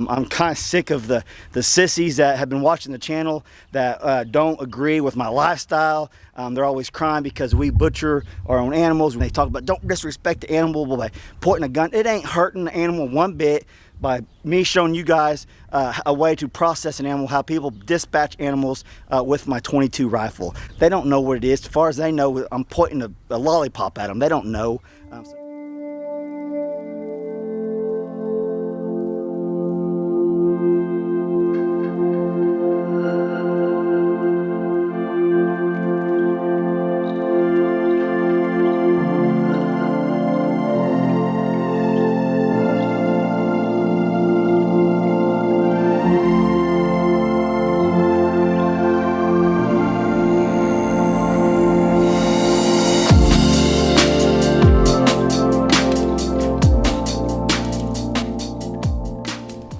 I'm kind of sick of the sissies that have been watching the channel that don't agree with my lifestyle. They're always crying because we butcher our own animals. When they talk about don't disrespect the animal by pointing a gun, it ain't hurting the animal one bit by me showing you guys a way to process an animal, how people dispatch animals with my .22 rifle. They don't know what it is. As far as they know, I'm pointing a lollipop at them. They don't know.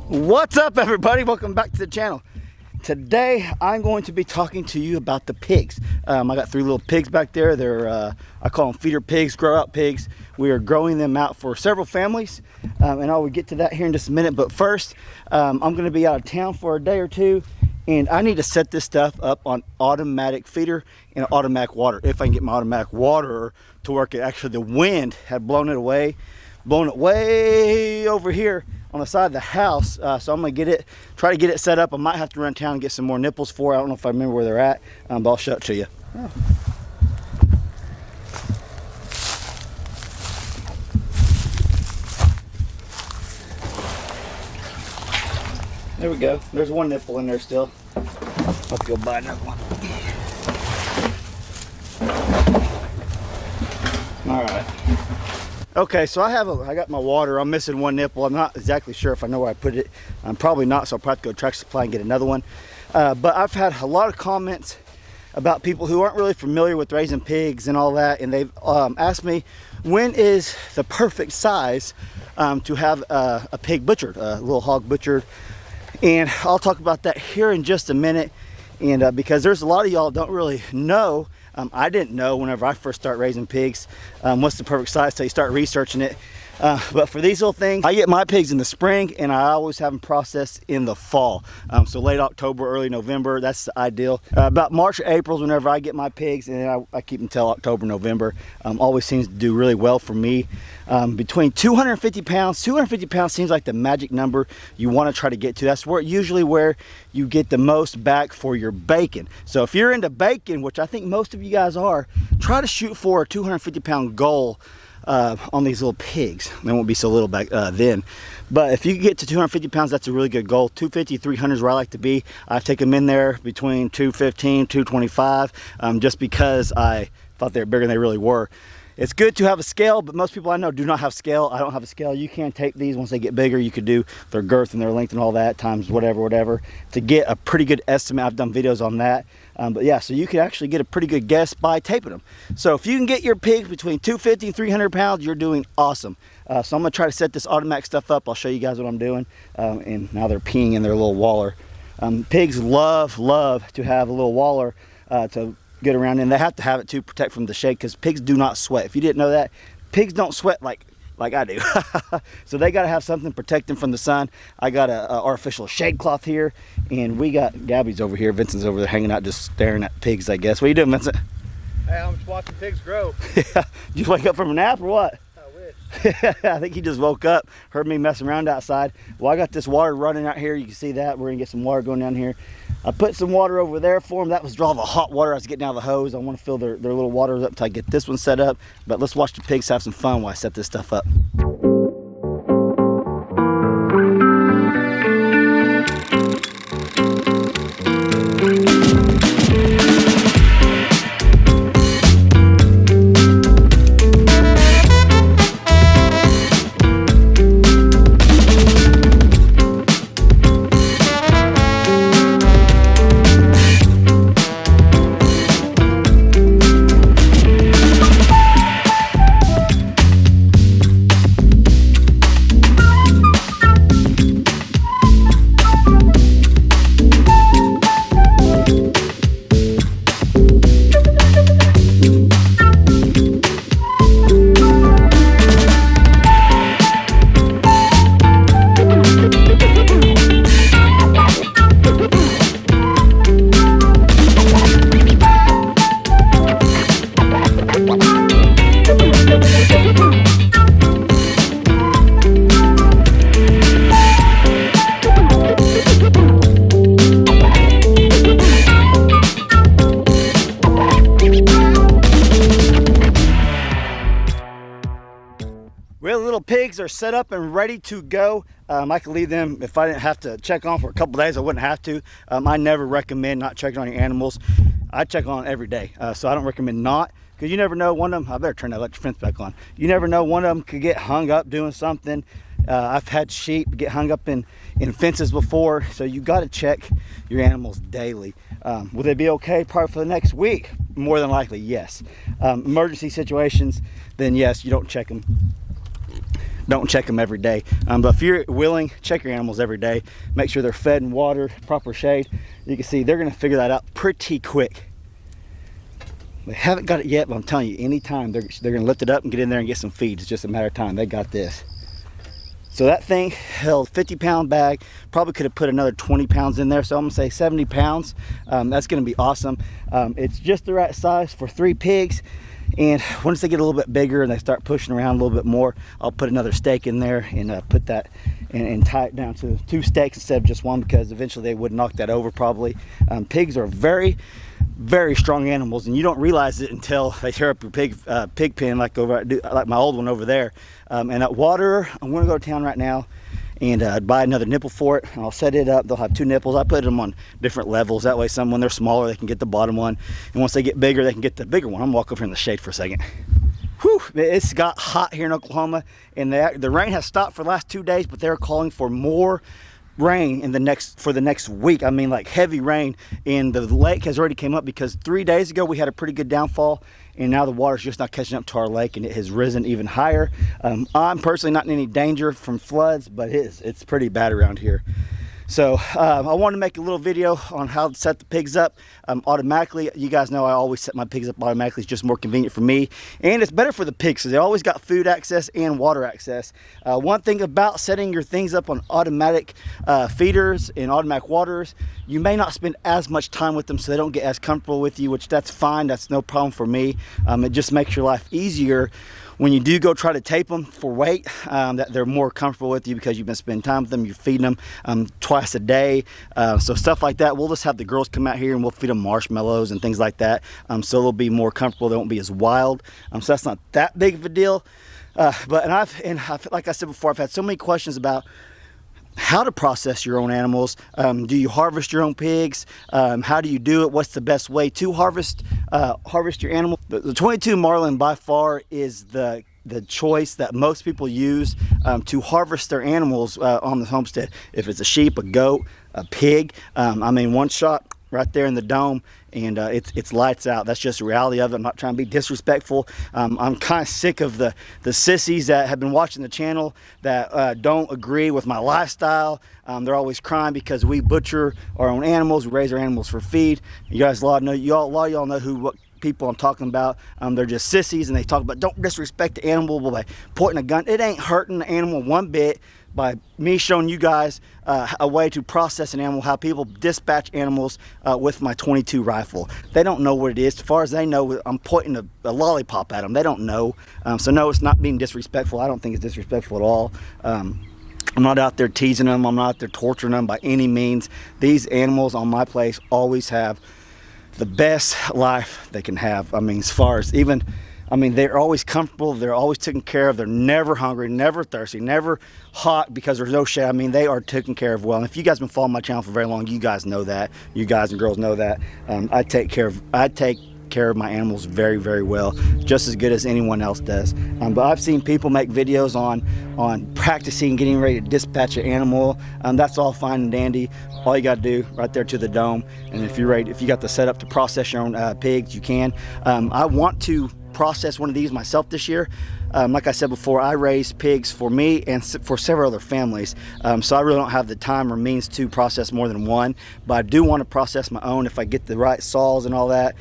What's up, everybody? Welcome back to the channel. Today I'm going to be talking to you about the pigs. I got 3 little pigs back there. They're I call them feeder pigs, grow out pigs. We are growing them out for several families, and I will get to that here in just a minute. But first, I'm going to be out of town for a day or two, and I need to set this stuff up on automatic feeder and automatic water. If I can get my automatic water to work, actually the wind had blown it way over here on the side of the house. So I'm gonna try to get it set up. I might have to run town and get some more nipples for it. I don't know if I remember where they're at, but I'll show it to you. Oh. There we go. There's one nipple in there still. I'll have to go buy another one. All right. Okay, so I got my water. I'm missing one nipple. I'm not exactly sure if I know where I put it. I'm probably not, so I'll probably have to go to Tractor Supply and get another one. But I've had a lot of comments about people who aren't really familiar with raising pigs and all that, and they've asked me, when is the perfect size to have a pig butchered, a little hog butchered? And I'll talk about that here in just a minute. And because there's a lot of y'all don't really know. I didn't know whenever I first started raising pigs what's the perfect size till you start researching it. But for these little things, I get my pigs in the spring, and I always have them processed in the fall. So late October, early November, that's the ideal. About March or April is whenever I get my pigs, and then I keep them till October, November. Always seems to do really well for me. Between 250 pounds seems like the magic number you want to try to get to. That's usually where you get the most back for your bacon. So if you're into bacon, which I think most of you guys are, try to shoot for a 250 pound goal on these little pigs. They won't be so little back then. But if you get to 250 pounds, that's a really good goal. 250, 300 is where I like to be. I take them in there between 215, 225, just because I thought they were bigger than they really were. It's good to have a scale, but most people I know do not have scale. I don't have a scale. You can take these once they get bigger. You could do their girth and their length and all that times whatever to get a pretty good estimate. I've done videos on that. But yeah, so you can actually get a pretty good guess by taping them. So if you can get your pigs between 250 and 300 pounds, you're doing awesome. So I'm gonna try to set this automatic stuff up. I'll show you guys what I'm doing. And now they're peeing in their little waller. Pigs love to have a little waller to get around in. They have to have it to protect from the shade, because pigs do not sweat. If you didn't know that, pigs don't sweat like I do. So they got to have something protecting from the sun. I got a artificial shade cloth here, and we got Gabby's over here. Vincent's over there hanging out, just staring at pigs, I guess. What are you doing, Vincent? Hey, I'm just watching pigs grow. Yeah. Did you wake up from a nap or what? I wish. I think he just woke up, heard me messing around outside. Well, I got this water running out here. You can see that. We're gonna get some water going down here. I put some water over there for them. That was all the hot water I was getting out of the hose. I want to fill their little waters up until I get this one set up. But let's watch the pigs have some fun while I set this stuff up. pigs are set up and ready to go. I could leave them if I didn't have to check on for a couple days. I wouldn't have to. I never recommend not checking on your animals. I check on every day, so I don't recommend not, because you never know. One of them, I better turn that electric fence back on. You never know, one of them could get hung up doing something. I've had sheep get hung up in fences before, so you got to check your animals daily. Will they be okay probably for the next week? More than likely, yes. Emergency situations, then yes, you don't check them. Don't check them every day. But if you're willing, check your animals every day. Make sure they're fed and watered, proper shade. You can see they're going to figure that out pretty quick. They haven't got it yet, but I'm telling you, anytime they're going to lift it up and get in there and get some feed. It's just a matter of time. They got this. So that thing held 50-pound bag. Probably could have put another 20 pounds in there. So I'm gonna say 70 pounds. That's gonna be awesome. It's just the right size for 3 pigs. And once they get a little bit bigger and they start pushing around a little bit more, I'll put another stake in there and put that and tie it down to 2 stakes instead of just 1, because eventually they would knock that over probably. Pigs are very strong animals, and you don't realize it until they tear up your pig pen, like my old one over there. And that water, I'm gonna go to town right now and buy another nipple for it. I'll set it up. They'll have 2 nipples. I put them on different levels. That way, when they're smaller, they can get the bottom one, and once they get bigger, they can get the bigger one. I'm walking over here in the shade for a second. Whew, it's got hot here in Oklahoma, and the rain has stopped for the last 2 days, but they're calling for more rain for the next week. I mean, like heavy rain, and the lake has already came up because 3 days ago we had a pretty good downfall, and now the water's just not catching up to our lake, and it has risen even higher. I'm personally not in any danger from floods, but it's pretty bad around here. So I wanted to make a little video on how to set the pigs up automatically. You guys know I always set my pigs up automatically. It's just more convenient for me, and it's better for the pigs because they always got food access and water access. One thing about setting your things up on automatic feeders and automatic waterers, you may not spend as much time with them, so they don't get as comfortable with you, which that's fine. That's no problem for me. It just makes your life easier when you do go try to tape them for weight, that they're more comfortable with you because you've been spending time with them. You're feeding them twice a day. So stuff like that, we'll just have the girls come out here and we'll feed them marshmallows and things like that. So they'll be more comfortable. They won't be as wild. So that's not that big of a deal. But like I said before, I've had so many questions about how to process your own animals. Do you harvest your own pigs? How do you do it? What's the best way to harvest your animal? The 22 Marlin by far is the choice that most people use to harvest their animals on the homestead. If it's a sheep, a goat, a pig, I mean, one shot right there in the dome, and it's lights out. That's just the reality of it. I'm not trying to be disrespectful. I'm kind of sick of the sissies that have been watching the channel that don't agree with my lifestyle. They're always crying because we butcher our own animals. We raise our animals for feed. You guys, a lot of y'all know what people I'm talking about. They're just sissies, and they talk about don't disrespect the animal by pointing a gun. It ain't hurting the animal one bit by me showing you guys a way to process an animal, how people dispatch animals with my 22 rifle. They don't know what it is. As far as they know, I'm pointing a lollipop at them. They don't know. So no, it's not being disrespectful. I don't think it's disrespectful at all. I'm not out there teasing them. I'm not out there torturing them by any means. These animals on my place always have the best life they can have. I mean, as far as they're always comfortable. They're always taken care of. They're never hungry, never thirsty, never hot because there's no shade. I mean, they are taken care of well. And if you guys have been following my channel for very long, you guys know that. You guys and girls know that. I take care of my animals very, very well, just as good as anyone else does. But I've seen people make videos on practicing, getting ready to dispatch an animal. That's all fine and dandy. All you got to do right there to the dome. And if you're ready, if you got the setup to process your own pigs, you can. I want to process one of these myself this year. Like I said before, I raise pigs for me and for several other families, so I really don't have the time or means to process more than one, but I do want to process my own if I get the right saws and all that.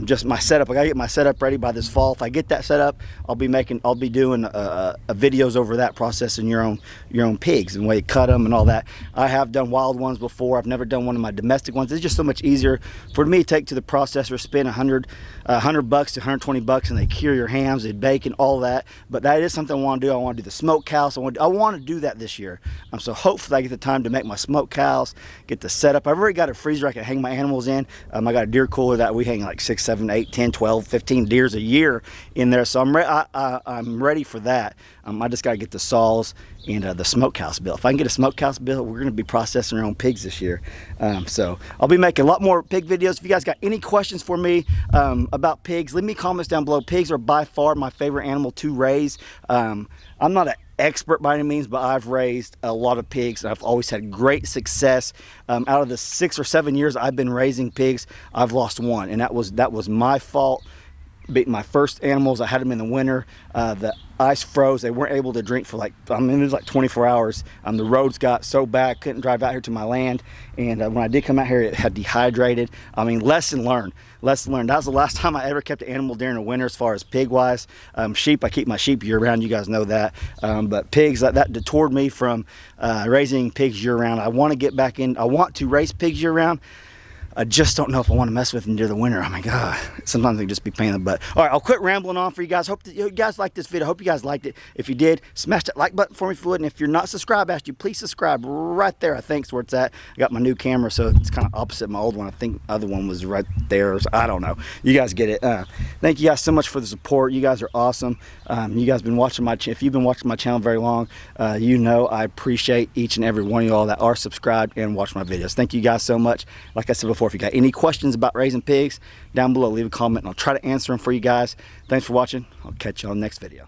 Just my setup, I gotta get my setup ready by this fall. If I get that set up, I'll be doing videos over that, processing your own pigs and the way you cut them and all that. I have done wild ones before. I've never done one of my domestic ones. It's just so much easier for me to take to the processor, spend $100 to $120, and they cure your hams, they bacon, all that. but that is something I want to do. I want to do the smokehouse. I want to do that this year. So hopefully I get the time to make my smokehouse, get the setup. I've already got a freezer I can hang my animals in. I got a deer cooler that we hang like 6, 7, 8, 10, 12, 15 deers a year in there. So I'm ready for that. I just got to get the saws and the smokehouse built. If I can get a smokehouse built, we're going to be processing our own pigs this year. So I'll be making a lot more pig videos. If you guys got any questions for me about pigs, leave me comments down below. Pigs are by far my favorite animal to raise. I'm not an expert by any means, but I've raised a lot of pigs and I've always had great success. Out of the 6 or 7 years I've been raising pigs, I've lost one, and that was my fault. My first animals, I had them in the winter. The ice froze. They weren't able to drink for it was like 24 hours. The roads got so bad, couldn't drive out here to my land. And when I did come out here, it had dehydrated. Lesson learned. Lesson learned. That was the last time I ever kept an animal during the winter as far as pig wise. Sheep, I keep my sheep year round. You guys know that. But pigs, that detoured me from raising pigs year round. I want to get back in. I want to raise pigs year round. I just don't know if I want to mess with them during the winter. Oh my God, sometimes they can just be a pain in the butt. All right, I'll quit rambling on for you guys. Hope that you guys liked this video. Hope you guys liked it. If you did, smash that like button for me if you would. And if you're not subscribed, I ask you, please subscribe right there. I think is where it's at. I got my new camera, so it's kind of opposite my old one. I think the other one was right there. I don't know. You guys get it. Thank you guys so much for the support. You guys are awesome. You guys been watching my channel. If you've been watching my channel very long, you know I appreciate each and every one of y'all that are subscribed and watch my videos. Thank you guys so much. Like I said before, if you got any questions about raising pigs, down below, leave a comment and I'll try to answer them for you guys. Thanks for watching. I'll catch you on the next video.